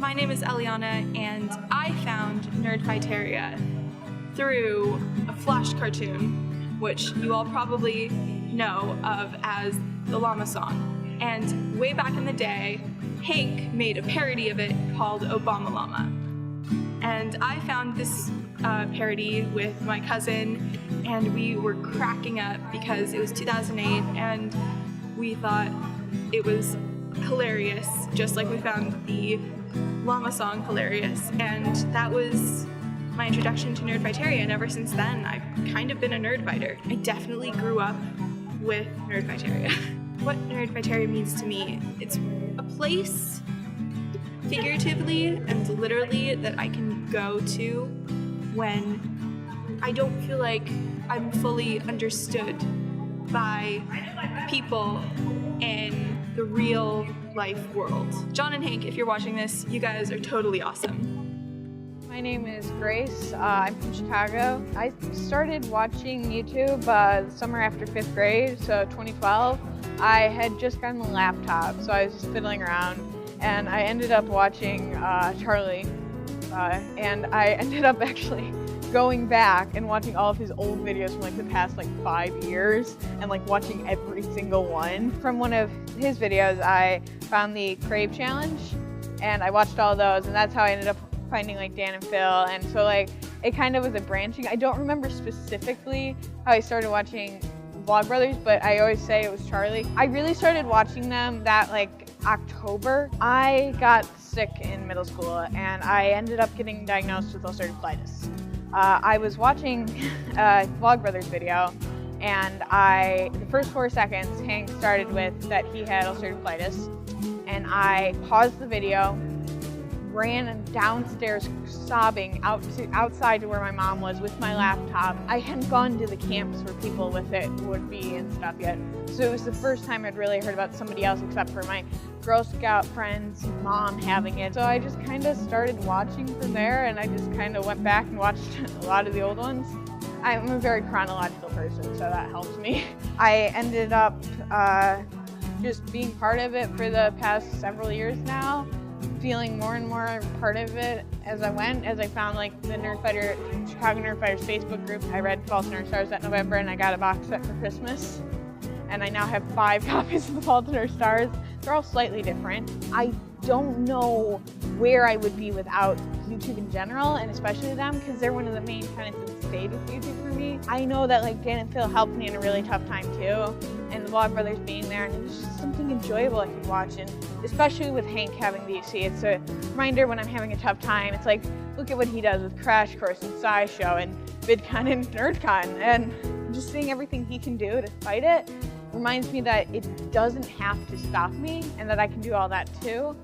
my name is Eliana, and I found Nerdfighteria through a Flash cartoon, which you all probably know of as the Llama Song. And way back in the day, Hank made a parody of it called Obama Llama. And I found this parody with my cousin, and we were cracking up because it was 2008, and we thought it was hilarious, just like we found the Llama Song hilarious. And that was my introduction to Nerdfighteria, and ever since then, I've kind of been a nerdfighter. I definitely grew up with Nerdfighteria. What Nerdfighteria means to me, it's a place, figuratively and literally, that I can go to when I don't feel like I'm fully understood by people in the real life world. John and Hank, if you're watching this, you guys are totally awesome. My name is Grace. I'm from Chicago. I started watching YouTube the summer after 5th grade, so 2012. I had just gotten a laptop, so I was just fiddling around, and I ended up watching Charlie, and I ended up actually going back and watching all of his old videos from like the past 5 years, and watching every single one. From one of his videos, I found the Crave Challenge, and I watched all those, and that's how I ended up finding Dan and Phil. And so it kind of was a branching. I don't remember specifically how I started watching Vlogbrothers, but I always say it was Charlie. I really started watching them that October. I got sick in middle school, and I ended up getting diagnosed with ulcerative colitis. I was watching a Vlogbrothers video, and the first 4 seconds, Hank started with that he had ulcerative colitis, and I paused the video, ran downstairs sobbing outside to where my mom was with my laptop. I hadn't gone to the camps where people with it would be and stuff yet, so it was the first time I'd really heard about somebody else except for my Girl Scout friend's mom having it. So I just kind of started watching from there, and I just kind of went back and watched a lot of the old ones. I'm a very chronological person, so that helps me. I ended up just being part of it for the past several years now, feeling more and more part of it as I went, as I found the Chicago Nerdfighters Facebook group. I read False NerdStars that November, and I got a box set for Christmas. And I now have 5 copies of the False NerdStars. They're all slightly different. I don't know where I would be without YouTube in general, and especially them, because they're one of the main tenets that stayed with YouTube for me. I know that Dan and Phil helped me in a really tough time too, and the Vlogbrothers being there, and it was just something enjoyable I could watch, and especially with Hank having the UC, it's a reminder when I'm having a tough time. It's look at what he does with Crash Course and SciShow and VidCon and NerdCon, and just seeing everything he can do to fight it reminds me that it doesn't have to stop me, and that I can do all that too.